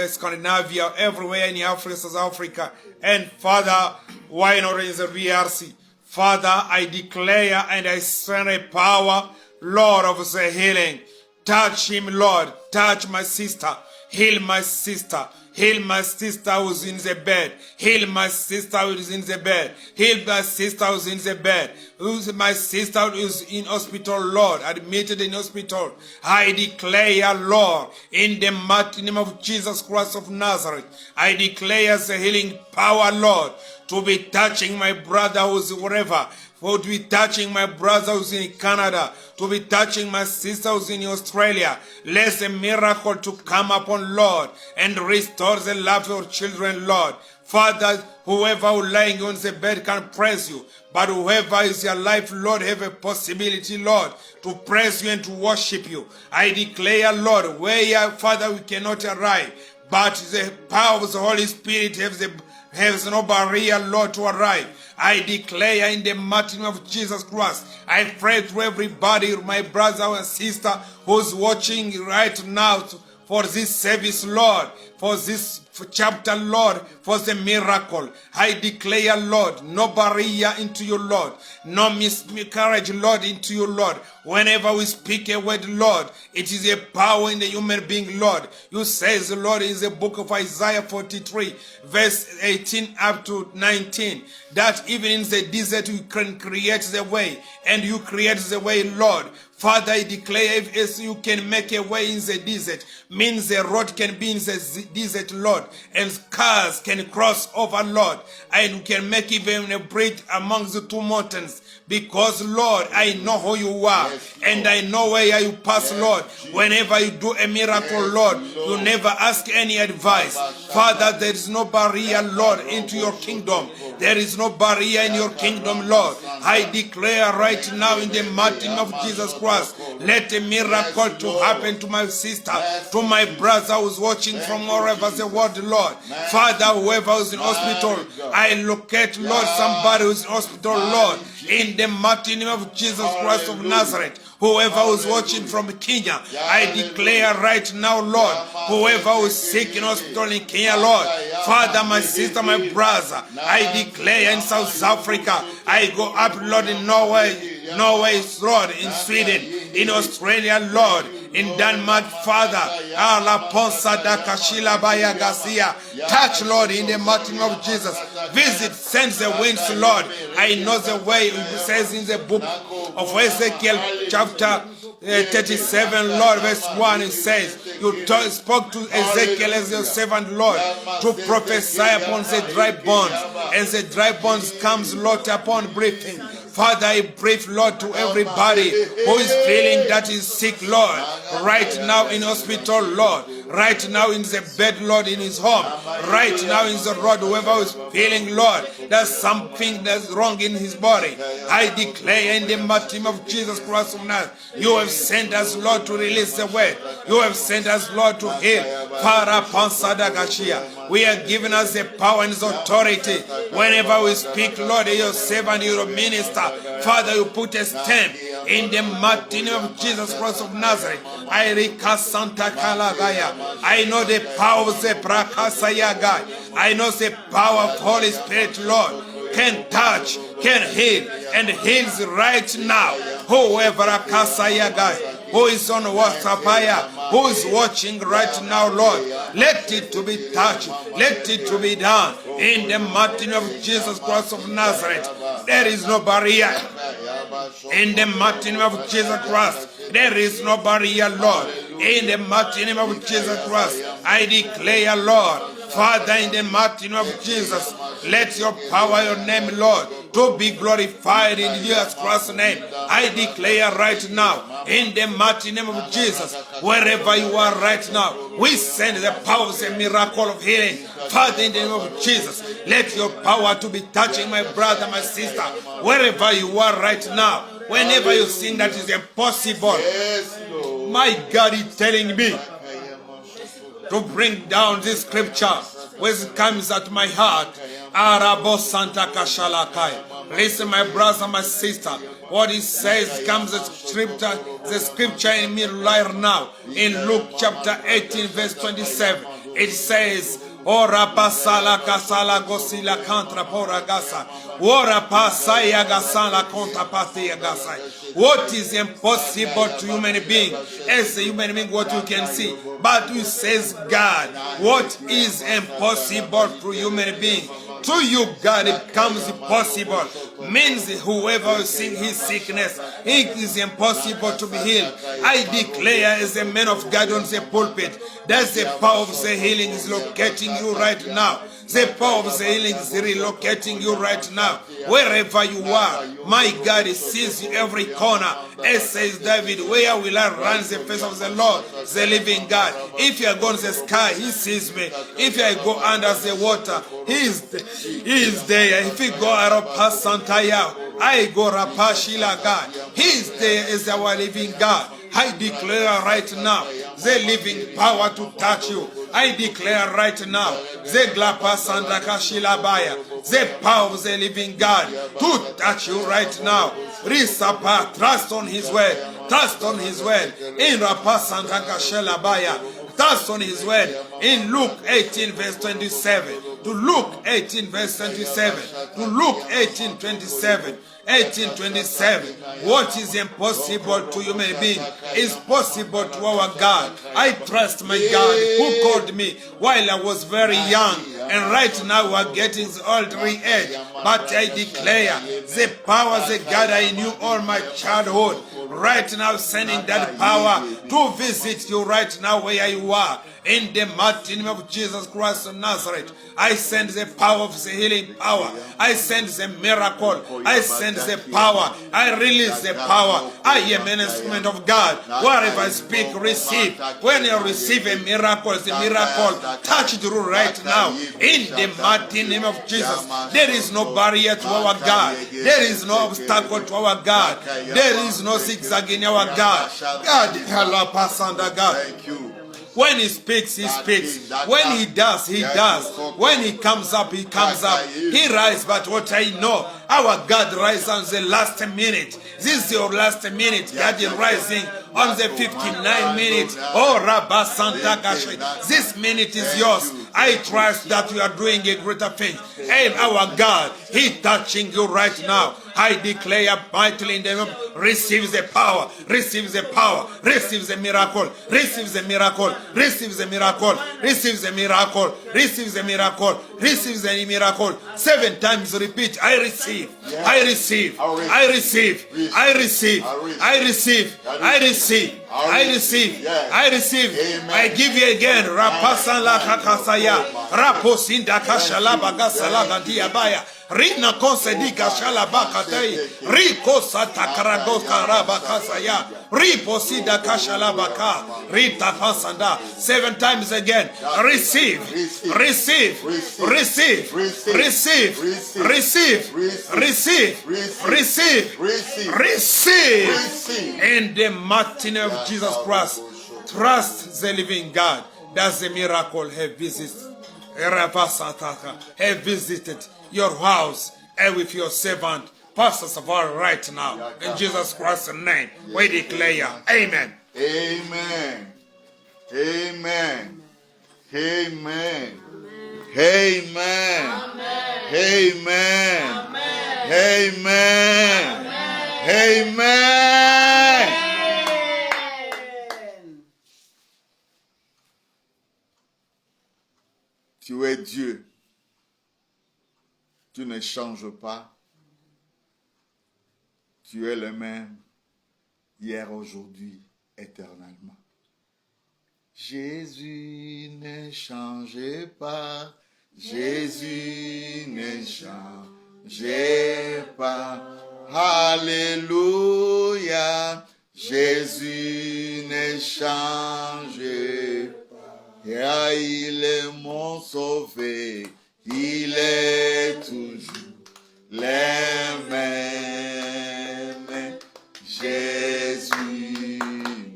Scandinavia, everywhere in Africa, South Africa. And Father, why not in the VRC? Father, I declare and I send a power, Lord, of the healing. Touch him, Lord. Touch my sister. Heal my sister. Heal my sister who's in the bed. Heal my sister who's in the bed. Heal my sister who's in the bed. Who's my sister who's in hospital, Lord, admitted in hospital. I declare, Lord, in the mighty name of Jesus Christ of Nazareth, I declare the healing power, Lord, to be touching my brother who's wherever, to be touching my brother who's in Canada, to be touching my sister who's in Australia. Let a miracle to come upon, Lord, and restore the love of your children, Lord. Father, whoever who lying on the bed can praise you, but whoever is your life, Lord, have a possibility, Lord, to praise you and to worship you. I declare, Lord, where, Father, we cannot arrive, but the power of the Holy Spirit has no barrier, Lord, to arrive. I declare in the mighty name of Jesus Christ, I pray to everybody, my brother and sister who's watching right now for this service, Lord. for this chapter, Lord, for the miracle. I declare, Lord, no barrier into you, Lord, no miscarriage, Lord, into you, Lord. Whenever we speak a word, Lord, it is a power in the human being, Lord. You says, Lord, in the book of Isaiah 43, verse 18 up to 19, that even in the desert you can create the way, and you create the way, Lord. Father, I declare, if you can make a way in the desert, means the road can be in the desert, Lord, and cars can cross over, Lord, and you can make even a bridge among the two mountains, because, Lord, I know who you are, and I know where you pass, Lord. Whenever you do a miracle, Lord, you never ask any advice. Father, there is no barrier, Lord, into your kingdom. There is no barrier in your kingdom, Lord. I declare right now in the mighty name of Jesus Christ, let a miracle to happen to my sister, to my brother who's watching from all over the world, Lord. Father, whoever is in hospital, I locate, Lord, somebody who's in hospital, Lord, in the mighty name of Jesus Christ of Nazareth. Whoever who's watching from Kenya, I declare right now, Lord, whoever who's sick in hospital in Kenya, Lord, Father, my sister, my brother, I declare in South Africa, I go up, Lord, in Norway, Lord, in Sweden, in Australia, Lord, in Denmark, Father, touch, Lord, in the mighty name of Jesus. Visit, send the winds, Lord. I know the way, it says in the book of Ezekiel, chapter 37, Lord, verse 1, it says, you spoke to Ezekiel as your servant, Lord, to prophesy upon the dry bones, and the dry bones comes, Lord, upon breathing. Father, I breathe, Lord, to everybody who is feeling that is sick, Lord, right now in hospital, Lord, right now in the bed, Lord, in his home, right now in the road, whoever is feeling, Lord, there's something that's wrong in his body. I declare in the mighty name of Jesus Christ of Nazareth, you have sent us, Lord, to release the word. You have sent us, Lord, to heal. We are given us the power and the authority. Whenever we speak, Lord, your servant, your minister, Father, you put a stamp in the mighty name of Jesus Christ of Nazareth. I know the power of the Prakasayagai. I know the power of Holy Spirit, Lord, can touch, can heal, and heals right now. Whoever Akasayagai, who is on WhatsApp, who is watching right now, Lord, let it to be touched, let it to be done in the mighty name of Jesus Christ of Nazareth. There is no barrier in the mighty name of Jesus Christ. There is no barrier, Lord, in the mighty name of Jesus Christ. I declare, Lord, Father, in the mighty name of Jesus, let your power, your name, Lord, to be glorified in Jesus Christ's name. I declare right now, in the mighty name of Jesus, wherever you are right now, we send the power of the miracle of healing. Father, in the name of Jesus, let your power to be touching my brother, my sister, wherever you are right now. Whenever you think that is impossible, my God is telling me to bring down this scripture which comes at my heart. Arabo Santa Kashalakai. Listen, my brother, my sister, what it says comes the scripture in me right now. In Luke chapter 18, verse 27, it says, Ora pasala kasala gosila contra poragasa. Ora pasaya gasala contra patia gasai. What is impossible to human being? As a human being, what you can see. But it says God. What is impossible to human being? To you, God, it comes possible. Means whoever is seeing his sickness, it is impossible to be healed. I declare as a man of God on the pulpit, that's the power of the healing is locating you right now. The power of the healing is relocating you right now. Wherever you are, my God, He sees you every corner. As says David, where will I run the face of the Lord, the living God? If you go in the sky, He sees me. If I go under the water, He is there. If you go out of Pasantaya, I go Rapashila God. He is there as our living God. I declare right now, the living power to touch you. I declare right now, the Glapasandakashilabaya, the power of the living God to touch you right now. Risapa, trust on His word. Trust on His word. In Rapasandakashelabaya, That's on his word. In Luke 18 verse 27. To Luke 18 verse 27. To Luke 18 27. 18:27. What is impossible to human being is possible to our God. I trust my God who called me while I was very young, and right now we're getting old age. But I declare the powers that gather in you all my childhood. Right now, sending that power to visit you right now where you are. In the mighty name of Jesus Christ of Nazareth, I send the power of the healing power. I send the miracle. I send the power. I release the power. I am an instrument of God. Wherever I speak, receive. When you receive a miracle, the miracle touch through right now. In the mighty name of Jesus, there is no barrier to our God. There is no obstacle to our God. There is no zigzag in our God. God, Thank you. When he speaks, he speaks. When he does, he does. When he comes up, he comes up. He rises, but what I know, our God rises on the last minute. This is your last minute. God is rising on the 59 minutes. Oh, Rabba Santa Gashi. This minute is yours. I trust that you are doing a greater thing. And our God, he touching you right now. I declare mightily in the name, receive the power, receive the power, receive the miracle, receive the miracle, receive the miracle, receive the miracle, receive the miracle, receive the miracle. 7 times repeat, I receive, I receive, I receive, I receive, I receive, I receive, I receive, I receive. I give you again. Rapasala kakasaya, raposinda kashala bagasala gandiabaya. Rina konsedika shalabakatei, Riko satakaragos karabakasaya, Riposida kashalabaka, Rita pasanda. 7 times again. Receive, receive, receive, receive, receive, receive, receive, receive. In the mighty name of Jesus Christ, trust the living God. That's the miracle have visited. Have visited your house and with your servant, Pastor Savara, right now. In Jesus Christ's name, we declare, amen. Amen. Amen. Amen. Amen. Amen. Amen. Amen. Tu es Dieu. Tu ne changes pas. Tu es le même hier, aujourd'hui, éternellement. Jésus ne change pas. Jésus ne change pas. Alléluia. Jésus ne change pas. Et il est mon sauvé. Il est toujours le même. Jésus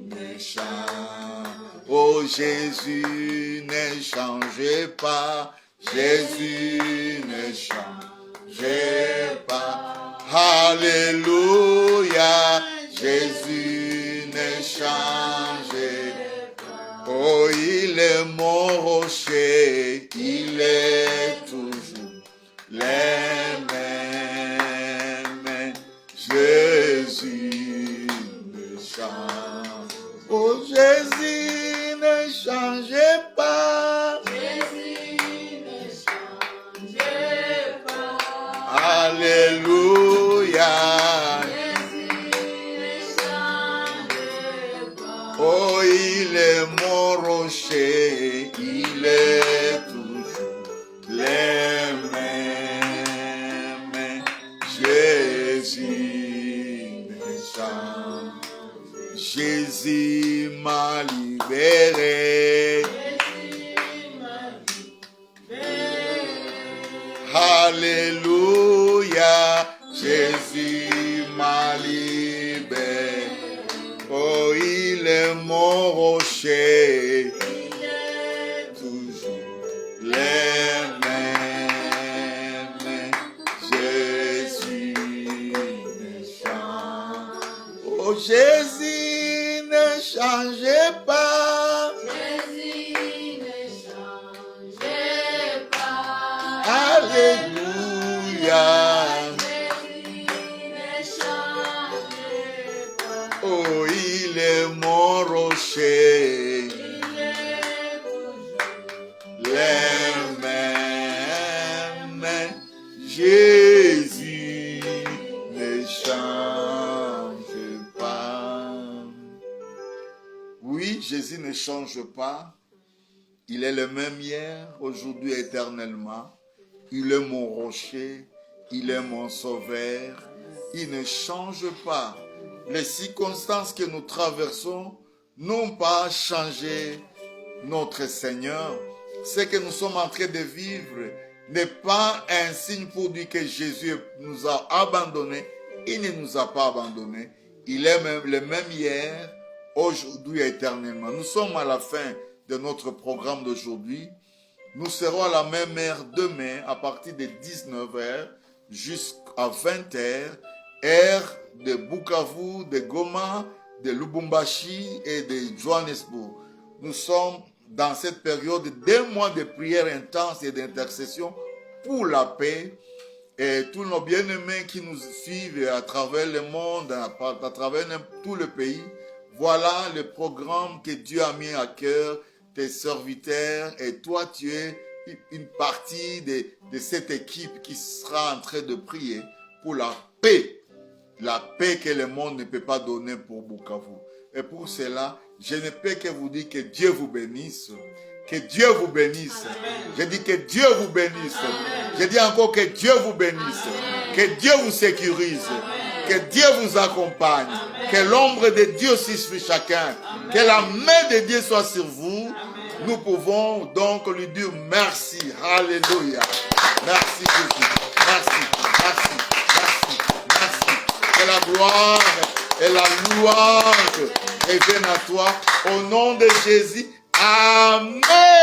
ne change. Oh, Jésus ne change pas. Jésus ne change pas. Alléluia. Jésus ne change pas. Oh, il est mon rocher. Il est toujours le même. Jésus ne change. Oh, Jésus ne change pas. Jésus ne change pas. Alléluia. Jésus ne change pas. Oh, il est mon rocher. Il est toujours le même. Jésus ne change. Jésus m'a libéré. Alléluia. Jésus m'a libéré. Oh, il est mon rocher. Il est toujours le même. Jésus ne change. Oh, Jésus ne change pas. Jésus mais Jésus ne change pas. Oui, Jésus ne change pas. Il est le même hier, aujourd'hui, éternellement. Il est mon rocher, il est mon sauveur. Il ne change pas. Les circonstances que nous traversons n'ont pas changé notre Seigneur. Ce que nous sommes en train de vivre n'est pas un signe pour dire que Jésus nous a abandonnés. Il ne nous a pas abandonnés. Il est même le même hier, aujourd'hui et éternellement. Nous sommes à la fin de notre programme d'aujourd'hui. Nous serons à la même heure demain à partir de 19h jusqu'à 20h, heure de Bukavu, de Goma, de Lubumbashi et de Johannesburg. Nous sommes dans cette période d'un mois de prière intense et d'intercession pour la paix. Et tous nos bien-aimés qui nous suivent à travers le monde, à travers tout le pays, voilà le programme que Dieu a mis à cœur, tes serviteurs, et toi tu es une partie de cette équipe qui sera en train de prier pour la paix que le monde ne peut pas donner pour Bukavu. Et pour cela, je ne peux que vous dire que Dieu vous bénisse. Que Dieu vous bénisse. Amen. Je dis que Dieu vous bénisse. Amen. Je dis encore que Dieu vous bénisse. Amen. Que Dieu vous sécurise. Amen. Que Dieu vous accompagne. Amen. Que l'ombre de Dieu soit sur chacun. Amen. Que la main de Dieu soit sur vous. Amen. Nous pouvons donc lui dire merci. Alléluia. Merci Jésus. Merci. Merci. Merci. Merci. Que la gloire et la louange reviennent à toi. Au nom de Jésus. Amen.